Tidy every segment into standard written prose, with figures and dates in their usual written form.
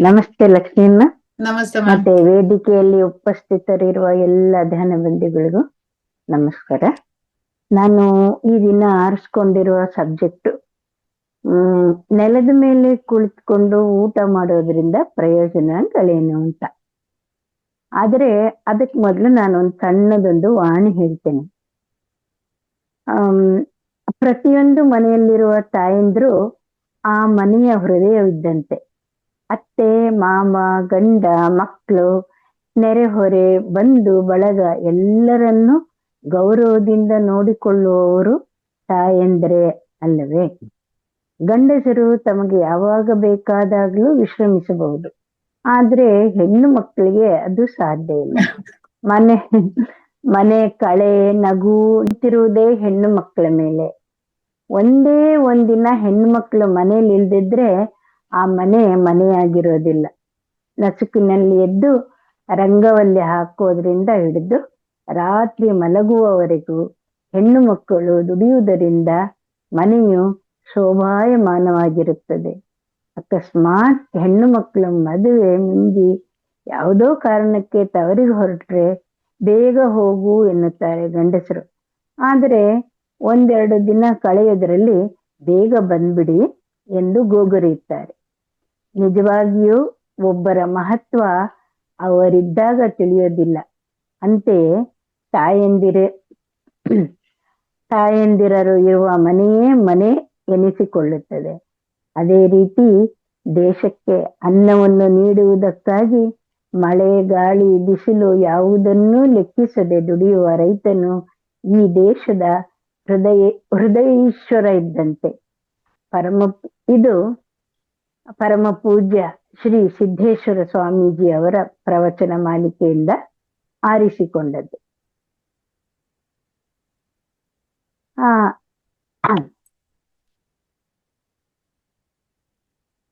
ನಮಸ್ತೆ ಲಕ್ಷ್ಮೀಮ್ಮ. ನಮಸ್ತೆ ಮ್ಯಾಮ್. ಮತ್ತೆ ವೇದಿಕೆಯಲ್ಲಿ ಉಪಸ್ಥಿತರಿರುವ ಎಲ್ಲ ಧ್ಯಾನ ಬಂಧುಗಳಿಗೂ ನಮಸ್ಕಾರ. ನಾನು ಈ ದಿನ ಆರಿಸ್ಕೊಂಡಿರುವ ಸಬ್ಜೆಕ್ಟ್ ನೆಲದ ಮೇಲೆ ಕುಳಿತುಕೊಂಡು ಊಟ ಮಾಡೋದ್ರಿಂದ ಪ್ರಯೋಜನಗಳೇನು ಅಂತ. ಆದ್ರೆ ಅದಕ್ಕೆ ಮೊದಲು ನಾನು ಒಂದು ಸಣ್ಣದೊಂದು ವಾಣಿ ಹೇಳ್ತೇನೆ. ಪ್ರತಿಯೊಂದು ಮನೆಯಲ್ಲಿರುವ ತಾಯಂದ್ರು ಆ ಮನೆಯ ಹೃದಯವಿದ್ದಂತೆ. ಅತ್ತೆ, ಮಾಮ, ಗಂಡ, ಮಕ್ಕಳು, ನೆರೆಹೊರೆ, ಬಂಧು ಬಳಗ ಎಲ್ಲರನ್ನೂ ಗೌರವದಿಂದ ನೋಡಿಕೊಳ್ಳುವವರು ತಾಯಂದ್ರೆ ಅಲ್ಲವೇ? ಗಂಡಸರು ತಮಗೆ ಯಾವಾಗ ಬೇಕಾದಾಗ್ಲೂ ವಿಶ್ರಮಿಸಬಹುದು, ಆದ್ರೆ ಹೆಣ್ಣು ಮಕ್ಕಳಿಗೆ ಅದು ಸಾಧ್ಯ ಇಲ್ಲ. ಮನೆ ಕಳೆ ನಗು ನಿಂತಿರುವುದೇ ಹೆಣ್ಣು ಮಕ್ಕಳ ಮೇಲೆ. ಒಂದೇ ಒಂದಿನ ಹೆಣ್ಣು ಮಕ್ಕಳು ಮನೇಲಿ ಇಲ್ದಿದ್ರೆ ಆ ಮನೆಯಾಗಿರೋದಿಲ್ಲ. ನಸುಕಿನಲ್ಲಿ ಎದ್ದು ರಂಗವಲ್ಲಿ ಹಾಕೋದ್ರಿಂದ ಹಿಡಿದು ರಾತ್ರಿ ಮಲಗುವವರೆಗೂ ಹೆಣ್ಣು ಮಕ್ಕಳು ದುಡಿಯುವುದರಿಂದ ಮನೆಯು ಶೋಭಾಯಮಾನವಾಗಿರುತ್ತದೆ. ಅಕಸ್ಮಾತ್ ಹೆಣ್ಣು ಮಕ್ಕಳು ಮದುವೆ ಮುಂಜಿ ಯಾವುದೋ ಕಾರಣಕ್ಕೆ ತವರಿಗೆ ಹೊರಟ್ರೆ ಬೇಗ ಹೋಗು ಎನ್ನುತ್ತಾರೆ ಗಂಡಸರು. ಆದರೆ ಒಂದೆರಡು ದಿನ ಕಳೆಯೋದ್ರಲ್ಲಿ ಬೇಗ ಬಂದ್ಬಿಡಿ ಎಂದು ಗೋಗರಿಯುತ್ತಾರೆ. ನಿಜವಾಗಿಯೂ ಒಬ್ಬರ ಮಹತ್ವ ಅವರಿದ್ದಾಗ ತಿಳಿಯೋದಿಲ್ಲ. ಅಂತೆಯೇ ತಾಯಂದಿರರು ಇರುವ ಮನೆಯೇ ಮನೆ ಎನಿಸಿಕೊಳ್ಳುತ್ತದೆ. ಅದೇ ರೀತಿ ದೇಶಕ್ಕೆ ಅನ್ನವನ್ನು ನೀಡುವುದಕ್ಕಾಗಿ ಮಳೆ, ಗಾಳಿ, ಬಿಸಿಲು ಯಾವುದನ್ನೂ ಲೆಕ್ಕಿಸದೆ ದುಡಿಯುವ ರೈತನು ಈ ದೇಶದ ಹೃದಯೇಶ್ವರ ಇದ್ದಂತೆ. ಇದು ಪರಮ ಪೂಜ್ಯ ಶ್ರೀ ಸಿದ್ದೇಶ್ವರ ಸ್ವಾಮೀಜಿ ಅವರ ಪ್ರವಚನ ಮಾಲಿಕೆಯಿಂದ ಆರಿಸಿಕೊಂಡದ್ದು.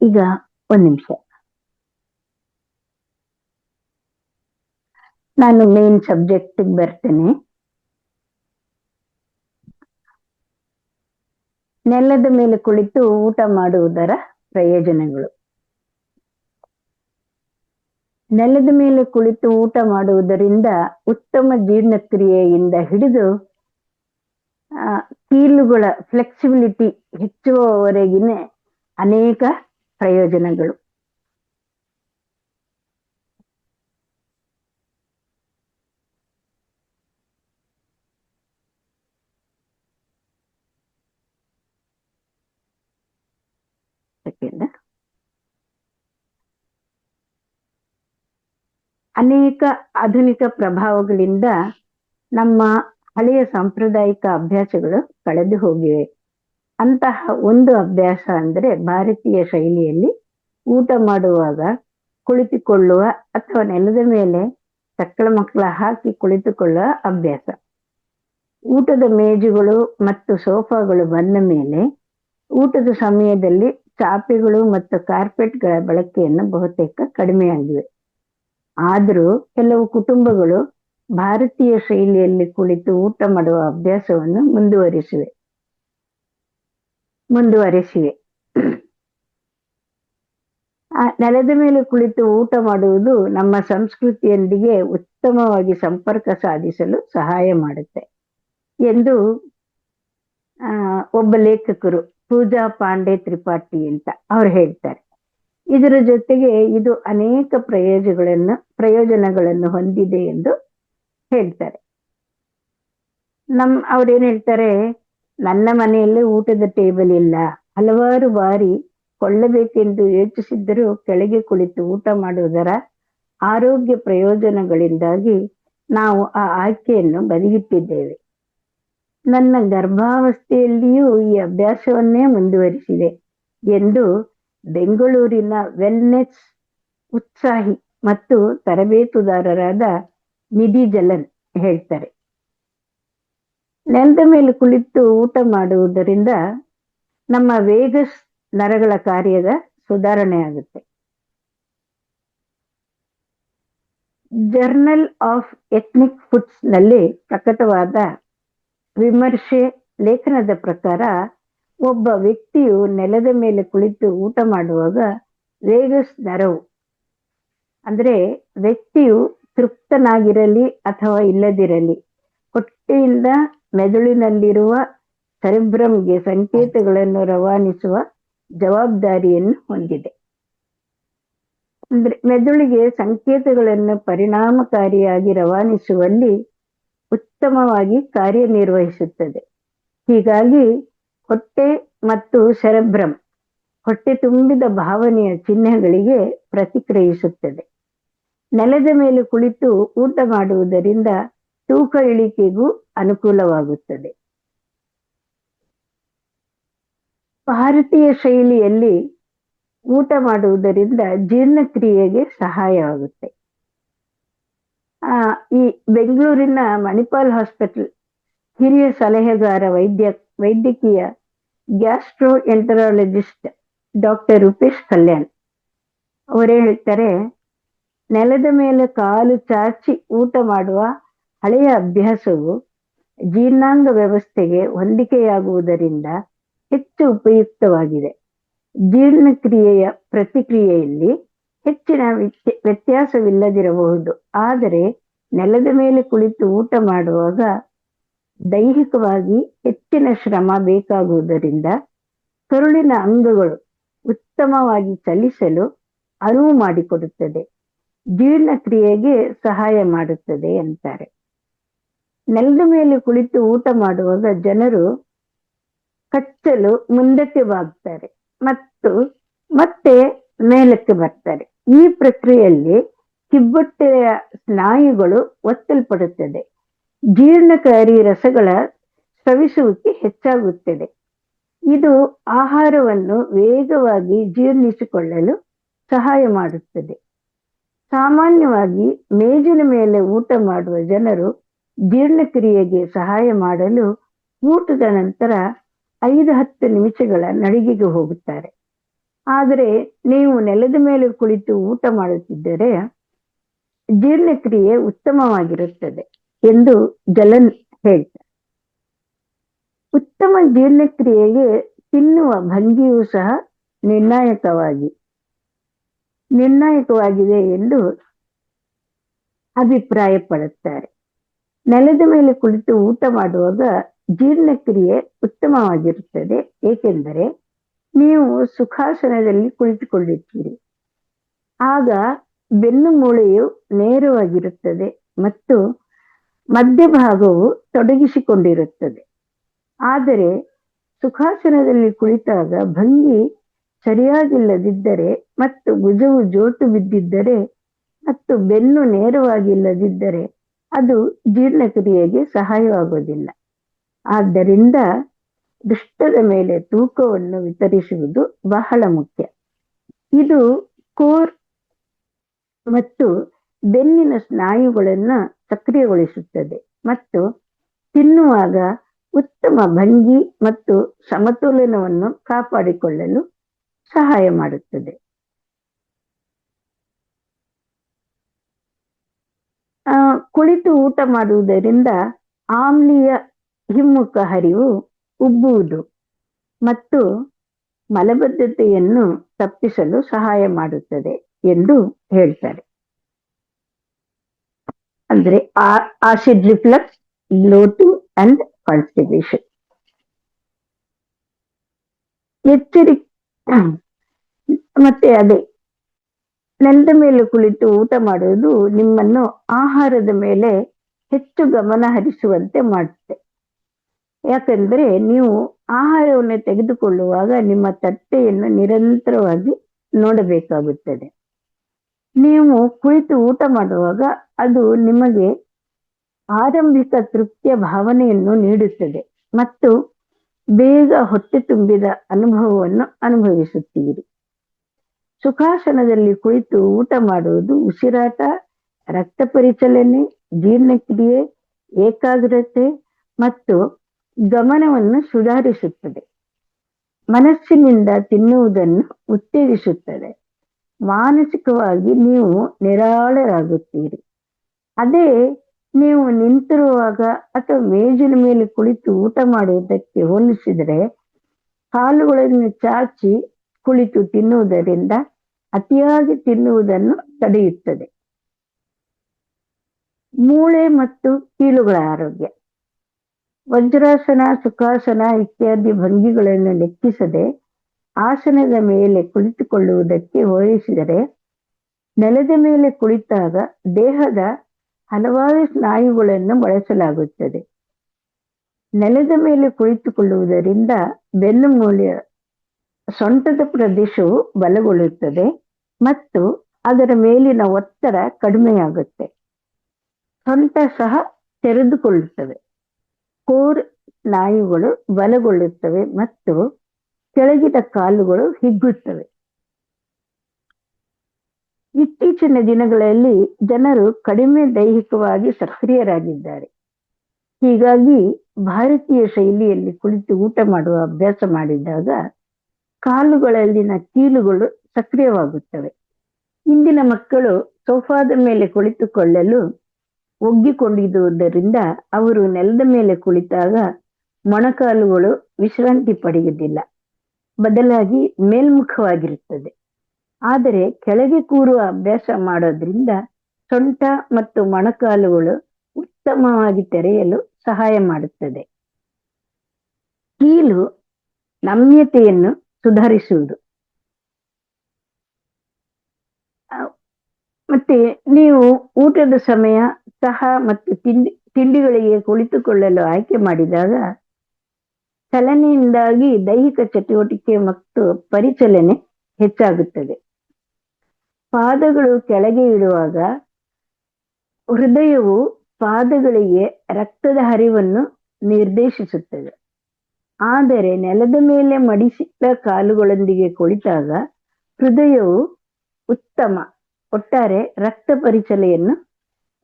ಈಗ ಒಂದ್ ನಿಮಿಷ, ನಾನು ಮೇನ್ ಸಬ್ಜೆಕ್ಟ್ ಬರ್ತೇನೆ. ನೆಲದ ಮೇಲೆ ಕುಳಿತು ಊಟ ಮಾಡುವುದರ ಪ್ರಯೋಜನಗಳು. ನೆಲದ ಮೇಲೆ ಕುಳಿತು ಊಟ ಮಾಡುವುದರಿಂದ ಉತ್ತಮ ಜೀರ್ಣಕ್ರಿಯೆಯಿಂದ ಹಿಡಿದು ಕೀಲುಗಳ ಫ್ಲೆಕ್ಸಿಬಿಲಿಟಿ ಹೆಚ್ಚುವವರೆಗಿನ ಅನೇಕ ಪ್ರಯೋಜನಗಳು. ಅನೇಕ ಆಧುನಿಕ ಪ್ರಭಾವಗಳಿಂದ ನಮ್ಮ ಹಳೆಯ ಸಾಂಪ್ರದಾಯಿಕ ಅಭ್ಯಾಸಗಳು ಕಳೆದು ಹೋಗಿವೆ. ಅಂತಹ ಒಂದು ಅಭ್ಯಾಸ ಅಂದ್ರೆ ಭಾರತೀಯ ಶೈಲಿಯಲ್ಲಿ ಊಟ ಮಾಡುವಾಗ ಕುಳಿತುಕೊಳ್ಳುವ ಅಥವಾ ನೆಲದ ಮೇಲೆ ಮಕ್ಕಳ ಹಾಕಿ ಕುಳಿತುಕೊಳ್ಳುವ ಅಭ್ಯಾಸ. ಊಟದ ಮೇಜುಗಳು ಮತ್ತು ಸೋಫಾಗಳು ಬಂದ ಮೇಲೆ ಊಟದ ಸಮಯದಲ್ಲಿ ಚಾಪೆಗಳು ಮತ್ತು ಕಾರ್ಪೆಟ್ಗಳ ಬಳಕೆಯನ್ನು ಬಹುತೇಕ ಕಡಿಮೆಯಾಗಿವೆ. ಆದರೂ ಕೆಲವು ಕುಟುಂಬಗಳು ಭಾರತೀಯ ಶೈಲಿಯಲ್ಲಿ ಕುಳಿತು ಊಟ ಮಾಡುವ ಅಭ್ಯಾಸವನ್ನು ಮುಂದುವರೆಸಿವೆ. ನೆಲದ ಮೇಲೆ ಕುಳಿತು ಊಟ ಮಾಡುವುದು ನಮ್ಮ ಸಂಸ್ಕೃತಿಯೊಂದಿಗೆ ಉತ್ತಮವಾಗಿ ಸಂಪರ್ಕ ಸಾಧಿಸಲು ಸಹಾಯ ಮಾಡುತ್ತೆ ಎಂದು ಒಬ್ಬ ಲೇಖಕರು ಪೂಜಾ ಪಾಂಡೆ ತ್ರಿಪಾಠಿ ಅಂತ ಅವ್ರು ಹೇಳ್ತಾರೆ. ಇದರ ಜೊತೆಗೆ ಇದು ಅನೇಕ ಪ್ರಯೋಜನಗಳನ್ನು ಹೊಂದಿದೆ ಎಂದು ಹೇಳ್ತಾರೆ. ಅವ್ರೇನ್ ಹೇಳ್ತಾರೆ, ನನ್ನ ಮನೆಯಲ್ಲಿ ಊಟದ ಟೇಬಲ್ ಇಲ್ಲ, ಹಲವಾರು ಬಾರಿ ಕೊಳ್ಳಬೇಕೆಂದು ಯೋಚಿಸಿದ್ದರೂ ಕೆಳಗೆ ಕುಳಿತು ಊಟ ಮಾಡುವುದರ ಆರೋಗ್ಯ ಪ್ರಯೋಜನಗಳಿಂದಾಗಿ ನಾವು ಆ ಆಯ್ಕೆಯನ್ನು ಬದಿಗಿಟ್ಟಿದ್ದೇವೆ. ನನ್ನ ಗರ್ಭಾವಸ್ಥೆಯಲ್ಲಿಯೂ ಈ ಅಭ್ಯಾಸವನ್ನೇ ಮುಂದುವರಿಸಿದೆ ಎಂದು ಬೆಂಗಳೂರಿನ ವೆಲ್ನೆಸ್ ಉತ್ಸಾಹಿ ಮತ್ತು ತರಬೇತುದಾರರಾದ ನಿಧಿ ಜಲನ್ ಹೇಳ್ತಾರೆ. ನೆಲದ ಮೇಲೆ ಕುಳಿತು ಊಟ ಮಾಡುವುದರಿಂದ ನಮ್ಮ ವೇಗಸ್ ನರಗಳ ಕಾರ್ಯದ ಸುಧಾರಣೆ ಆಗುತ್ತೆ. ಜರ್ನಲ್ ಆಫ್ ಎಥ್ನಿಕ್ ಫುಡ್ಸ್ ನಲ್ಲಿ ಪ್ರಕಟವಾದ ವಿಮರ್ಶೆ ಲೇಖನದ ಪ್ರಕಾರ ಒಬ್ಬ ವ್ಯಕ್ತಿಯು ನೆಲದ ಮೇಲೆ ಕುಳಿತು ಊಟ ಮಾಡುವಾಗ ವೇಗಸ್ ನರವು ಅಂದ್ರೆ ವ್ಯಕ್ತಿಯು ತೃಪ್ತನಾಗಿರಲಿ ಅಥವಾ ಇಲ್ಲದಿರಲಿ, ಹೊಟ್ಟೆಯಿಂದ ಮೆದುಳಿನಲ್ಲಿರುವ ಸೆರೆಬ್ರಮ್ಗೆ ಸಂಕೇತಗಳನ್ನು ರವಾನಿಸುವ ಜವಾಬ್ದಾರಿಯನ್ನು ಹೊಂದಿದೆ. ಅಂದ್ರೆ ಮೆದುಳಿಗೆ ಸಂಕೇತಗಳನ್ನು ಪರಿಣಾಮಕಾರಿಯಾಗಿ ರವಾನಿಸುವಲ್ಲಿ ಉತ್ತಮವಾಗಿ ಕಾರ್ಯನಿರ್ವಹಿಸುತ್ತದೆ. ಹೀಗಾಗಿ ಹೊಟ್ಟೆ ಮತ್ತು ಸೆರೆಬ್ರಮ್ ಹೊಟ್ಟೆ ತುಂಬಿದ ಭಾವನೆಯ ಚಿಹ್ನೆಗಳಿಗೆ ಪ್ರತಿಕ್ರಿಯಿಸುತ್ತದೆ. ನೆಲದ ಮೇಲೆ ಕುಳಿತು ಊಟ ಮಾಡುವುದರಿಂದ ತೂಕ ಇಳಿಕೆಗೂ ಅನುಕೂಲವಾಗುತ್ತದೆ. ಭಾರತೀಯ ಶೈಲಿಯಲ್ಲಿ ಊಟ ಮಾಡುವುದರಿಂದ ಜೀರ್ಣಕ್ರಿಯೆಗೆ ಸಹಾಯವಾಗುತ್ತೆ. ಈ ಬೆಂಗಳೂರಿನ ಮಣಿಪಾಲ್ ಹಾಸ್ಪಿಟಲ್ ಹಿರಿಯ ಸಲಹೆಗಾರ ವೈದ್ಯಕೀಯ gastro enterologist doctor Rupesh Kalyan ಅವರೇ ಹೇಳ್ತಾರೆ, ನೆಲದ ಮೇಲೆ ಕಾಲು ಚಾಚಿ ಊಟ ಮಾಡುವ ಹಳೆಯ ಅಭ್ಯಾಸವು ಜೀರ್ಣಾಂಗ ವ್ಯವಸ್ಥೆಗೆ ಹೊಂದಿಕೆಯಾಗುವುದರಿಂದ ಹೆಚ್ಚು ಉಪಯುಕ್ತವಾಗಿದೆ. ಜೀರ್ಣಕ್ರಿಯೆಯ ಪ್ರತಿಕ್ರಿಯೆಯಲ್ಲಿ ಹೆಚ್ಚಿನ ವ್ಯತ್ಯಾಸವಿಲ್ಲದಿರಬಹುದು, ಆದರೆ ನೆಲದ ಮೇಲೆ ಕುಳಿತು ಊಟ ಮಾಡುವಾಗ ದೈಹಿಕವಾಗಿ ಹೆಚ್ಚಿನ ಶ್ರಮ ಬೇಕಾಗುವುದರಿಂದ ಕರುಳಿನ ಅಂಗಗಳು ಉತ್ತಮವಾಗಿ ಚಲಿಸಲು ಅನುವು ಮಾಡಿಕೊಡುತ್ತದೆ, ಜೀರ್ಣಕ್ರಿಯೆಗೆ ಸಹಾಯ ಮಾಡುತ್ತದೆ ಅಂತಾರೆ. ನೆಲದ ಮೇಲೆ ಕುಳಿತು ಊಟ ಮಾಡುವಾಗ ಜನರು ಕಚ್ಚಲು ಮುಂದಕ್ಕೆ ಬಾಗ್ತಾರೆ ಮತ್ತು ಮತ್ತೆ ಮೇಲಕ್ಕೆ ಬರ್ತಾರೆ. ಈ ಪ್ರಕ್ರಿಯೆಯಲ್ಲಿ ಕಿಬ್ಬೊಟ್ಟೆಯ ಸ್ನಾಯುಗಳು ಒತ್ತಲ್ಪಡುತ್ತದೆ, ಜೀರ್ಣಕಾರಿ ರಸಗಳ ಸ್ರವಿಸುವಿಕೆ ಹೆಚ್ಚಾಗುತ್ತದೆ. ಇದು ಆಹಾರವನ್ನು ವೇಗವಾಗಿ ಜೀರ್ಣಿಸಿಕೊಳ್ಳಲು ಸಹಾಯ ಮಾಡುತ್ತದೆ. ಸಾಮಾನ್ಯವಾಗಿ ಮೇಜಿನ ಮೇಲೆ ಊಟ ಮಾಡುವ ಜನರು ಜೀರ್ಣಕ್ರಿಯೆಗೆ ಸಹಾಯ ಮಾಡಲು ಊಟದ ನಂತರ 5-10 ನಿಮಿಷಗಳ ನಡಿಗೆಗೆ ಹೋಗುತ್ತಾರೆ. ಆದರೆ ನೀವು ನೆಲದ ಮೇಲೆ ಕುಳಿತು ಊಟ ಮಾಡುತ್ತಿದ್ದರೆ ಜೀರ್ಣಕ್ರಿಯೆ ಉತ್ತಮವಾಗಿರುತ್ತದೆ ಎಂದು ಜಲನ್ ಹೇಳ್ತಾರೆ. ಉತ್ತಮ ಜೀರ್ಣಕ್ರಿಯೆಗೆ ತಿನ್ನುವ ಭಂಗಿಯೂ ಸಹ ನಿರ್ಣಾಯಕವಾಗಿದೆ ಎಂದು ಅಭಿಪ್ರಾಯಪಡುತ್ತಾರೆ. ನೆಲದ ಮೇಲೆ ಕುಳಿತು ಊಟ ಮಾಡುವಾಗ ಜೀರ್ಣಕ್ರಿಯೆ ಉತ್ತಮವಾಗಿರುತ್ತದೆ, ಏಕೆಂದರೆ ನೀವು ಸುಖಾಸನದಲ್ಲಿ ಕುಳಿತುಕೊಂಡಿರ್ತೀರಿ. ಆಗ ಬೆನ್ನು ಮೂಳೆಯು ನೇರವಾಗಿರುತ್ತದೆ ಮತ್ತು ಮಧ್ಯಭಾಗವು ತೊಡಗಿಸಿಕೊಂಡಿರುತ್ತದೆ. ಆದರೆ ಸುಖಾಸನದಲ್ಲಿ ಕುಳಿತಾಗ ಭಂಗಿ ಸರಿಯಾಗಿಲ್ಲದಿದ್ದರೆ ಮತ್ತು ಭುಜವು ಜೋತು ಬಿದ್ದಿದ್ದರೆ ಮತ್ತು ಬೆನ್ನು ನೇರವಾಗಿಲ್ಲದಿದ್ದರೆ ಅದು ಜೀರ್ಣಕ್ರಿಯೆಗೆ ಸಹಾಯವಾಗುವುದಿಲ್ಲ. ಆದ್ದರಿಂದ ದುಷ್ಟದ ಮೇಲೆ ತೂಕವನ್ನು ವಿತರಿಸುವುದು ಬಹಳ ಮುಖ್ಯ. ಇದು ಕೋರ್ ಮತ್ತು ಬೆನ್ನಿನ ಸ್ನಾಯುಗಳನ್ನು ಸಕ್ರಿಯಗೊಳಿಸುತ್ತದೆ ಮತ್ತು ತಿನ್ನುವಾಗ ಉತ್ತಮ ಭಂಗಿ ಮತ್ತು ಸಮತೋಲನವನ್ನು ಕಾಪಾಡಿಕೊಳ್ಳಲು ಸಹಾಯ ಮಾಡುತ್ತದೆ. ಕುಳಿತು ಊಟ ಮಾಡುವುದರಿಂದ ಆಮ್ಲೀಯ ಹಿಮ್ಮುಖ ಹರಿವು ಉಬ್ಬುವುದು ಮತ್ತು ಮಲಬದ್ಧತೆಯನ್ನು ತಪ್ಪಿಸಲು ಸಹಾಯ ಮಾಡುತ್ತದೆ ಎಂದು ಹೇಳ್ತಾರೆ. ಅಂದ್ರೆ acid reflex, bloating and constipation. ಮತ್ತೆ ಅದೇ ನೆಲದ ಮೇಲೆ ಕುಳಿತು ಊಟ ಮಾಡುವುದು ನಿಮ್ಮನ್ನು ಆಹಾರದ ಮೇಲೆ ಹೆಚ್ಚು ಗಮನ ಹರಿಸುವಂತೆ ಮಾಡುತ್ತೆ. ಯಾಕಂದ್ರೆ ನೀವು ಆಹಾರವನ್ನು ತೆಗೆದುಕೊಳ್ಳುವಾಗ ನಿಮ್ಮ ತಟ್ಟೆಯನ್ನು ನಿರಂತರವಾಗಿ ನೋಡಬೇಕಾಗುತ್ತದೆ. ನೀವು ಕುಳಿತು ಊಟ ಮಾಡುವಾಗ ಅದು ನಿಮಗೆ ಆರಂಭಿಕ ತೃಪ್ತಿಯ ಭಾವನೆಯನ್ನು ನೀಡುತ್ತದೆ ಮತ್ತು ಬೇಗ ಹೊಟ್ಟೆ ತುಂಬಿದ ಅನುಭವವನ್ನು ಅನುಭವಿಸುತ್ತೀರಿ. ಸುಖಾಸನದಲ್ಲಿ ಕುಳಿತು ಊಟ ಮಾಡುವುದು ಉಸಿರಾಟ, ರಕ್ತ ಪರಿಚಲನೆ, ಜೀರ್ಣಕ್ರಿಯೆ, ಏಕಾಗ್ರತೆ ಮತ್ತು ಗಮನವನ್ನು ಸುಧಾರಿಸುತ್ತದೆ. ಮನಸ್ಸಿನಿಂದ ತಿನ್ನುವುದನ್ನು ಉತ್ತೇಜಿಸುತ್ತದೆ. ಮಾನಸಿಕವಾಗಿ ನೀವು ನಿರಾಳರಾಗುತ್ತೀರಿ. ಅದೇ ನೀವು ನಿಂತಿರುವಾಗ ಅಥವಾ ಮೇಜಿನ ಮೇಲೆ ಕುಳಿತು ಊಟ ಮಾಡುವುದಕ್ಕೆ ಹೋಲಿಸಿದರೆ ಕಾಲುಗಳನ್ನು ಚಾಚಿ ಕುಳಿತು ತಿನ್ನುವುದರಿಂದ ಅತಿಯಾಗಿ ತಿನ್ನುವುದನ್ನು ತಡೆಯುತ್ತದೆ. ಮೂಳೆ ಮತ್ತು ಕೀಲುಗಳ ಆರೋಗ್ಯ. ವಜ್ರಾಸನ, ಸುಖಾಸನ ಇತ್ಯಾದಿ ಭಂಗಿಗಳನ್ನು ಲೆಕ್ಕಿಸದೆ ಆಸನದ ಮೇಲೆ ಕುಳಿತುಕೊಳ್ಳುವುದಕ್ಕೆ ಹೋಲಿಸಿದರೆ ನೆಲದ ಮೇಲೆ ಕುಳಿತಾಗ ದೇಹದ ಹಲವಾರು ಸ್ನಾಯುಗಳನ್ನು ಬಳಸಲಾಗುತ್ತದೆ. ನೆಲದ ಮೇಲೆ ಕುಳಿತುಕೊಳ್ಳುವುದರಿಂದ ಬೆನ್ನು ಮೂಳೆಯ ಸೊಂಟದ ಪ್ರದೇಶವು ಬಲಗೊಳ್ಳುತ್ತದೆ ಮತ್ತು ಅದರ ಮೇಲಿನ ಒತ್ತಡ ಕಡಿಮೆಯಾಗುತ್ತೆ. ಸೊಂಟ ಸಹ ತೆರೆದುಕೊಳ್ಳುತ್ತವೆ. ಕೋರ್ ಸ್ನಾಯುಗಳು ಬಲಗೊಳ್ಳುತ್ತವೆ ಮತ್ತು ಕೆಳಗಿನ ಕಾಲುಗಳು ಹಿಗ್ಗುತ್ತವೆ. ಇತ್ತೀಚಿನ ದಿನಗಳಲ್ಲಿ ಜನರು ಕಡಿಮೆ ದೈಹಿಕವಾಗಿ ಸಕ್ರಿಯರಾಗಿದ್ದಾರೆ. ಹೀಗಾಗಿ ಭಾರತೀಯ ಶೈಲಿಯಲ್ಲಿ ಕುಳಿತು ಊಟ ಮಾಡುವ ಅಭ್ಯಾಸ ಮಾಡಿದಾಗ ಕಾಲುಗಳಲ್ಲಿನ ಕೀಲುಗಳು ಸಕ್ರಿಯವಾಗುತ್ತವೆ. ಇಂದಿನ ಮಕ್ಕಳು ಸೋಫಾದ ಮೇಲೆ ಕುಳಿತುಕೊಳ್ಳಲು ಒಗ್ಗಿಕೊಂಡಿರುವುದರಿಂದ ಅವರು ನೆಲದ ಮೇಲೆ ಕುಳಿತಾಗ ಮೊಣಕಾಲುಗಳು ವಿಶ್ರಾಂತಿ ಪಡೆಯುವುದಿಲ್ಲ, ಬದಲಾಗಿ ಮೇಲ್ಮುಖವಾಗಿರುತ್ತದೆ. ಆದರೆ ಕೆಳಗೆ ಕೂರುವ ಅಭ್ಯಾಸ ಮಾಡೋದ್ರಿಂದ ಸೊಂಟ ಮತ್ತು ಮೊಣಕಾಲುಗಳು ಉತ್ತಮವಾಗಿ ತೆರೆಯಲು ಸಹಾಯ ಮಾಡುತ್ತದೆ. ಕೀಲು ನಮ್ಯತೆಯನ್ನು ಸುಧಾರಿಸುವುದು. ಮತ್ತೆ ನೀವು ಊಟದ ಸಮಯ, ಚಹಾ ಮತ್ತು ತಿಂಡಿಗಳಿಗೆ ಕುಳಿತುಕೊಳ್ಳಲು ಆಯ್ಕೆ ಮಾಡಿದಾಗ ಚಲನೆಯಿಂದಾಗಿ ದೈಹಿಕ ಚಟುವಟಿಕೆ ಮತ್ತು ಪರಿಚಲನೆ ಹೆಚ್ಚಾಗುತ್ತದೆ. ಪಾದಗಳು ಕೆಳಗೆ ಇಡುವಾಗ ಹೃದಯವು ಪಾದಗಳಿಗೆ ರಕ್ತದ ಹರಿವನ್ನು ನಿರ್ದೇಶಿಸುತ್ತದೆ. ಆದರೆ ನೆಲದ ಮೇಲೆ ಮಡಿಸಿದ ಕಾಲುಗಳೊಂದಿಗೆ ಕುಳಿತಾಗ ಹೃದಯವು ಒಟ್ಟಾರೆ ರಕ್ತ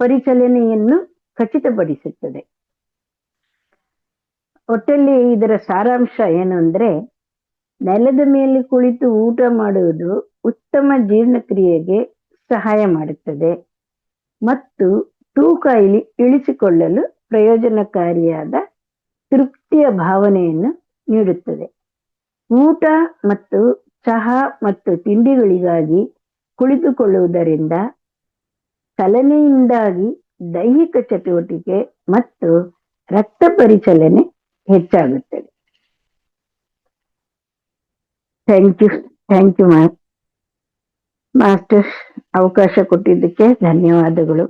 ಪರಿಚಲನೆಯನ್ನು ಖಚಿತಪಡಿಸುತ್ತದೆ. ಒಟ್ಟಲ್ಲಿ ಇದರ ಸಾರಾಂಶ ಏನು ಅಂದ್ರೆ, ನೆಲದ ಮೇಲೆ ಕುಳಿತು ಊಟ ಮಾಡುವುದು ಉತ್ತಮ ಜೀರ್ಣಕ್ರಿಯೆಗೆ ಸಹಾಯ ಮಾಡುತ್ತದೆ ಮತ್ತು ತೂಕ ಇಳಿಸಿಕೊಳ್ಳಲು ಪ್ರಯೋಜನಕಾರಿಯಾದ ತೃಪ್ತಿಯ ಭಾವನೆಯನ್ನು ನೀಡುತ್ತದೆ. ಊಟ ಮತ್ತು ಚಹಾ ಮತ್ತು ತಿಂಡಿಗಳಿಗಾಗಿ ಕುಳಿತುಕೊಳ್ಳುವುದರಿಂದ ಚಲನೆಯಿಂದಾಗಿ ದೈಹಿಕ ಚಟುವಟಿಕೆ ಮತ್ತು ರಕ್ತ ಪರಿಚಲನೆ ಹೆಚ್ಚಾಗುತ್ತದೆ. Thank you master. ಅವಕಾಶ ಕೊಟ್ಟಿದ್ದಕ್ಕೆ ಧನ್ಯವಾದಗಳು.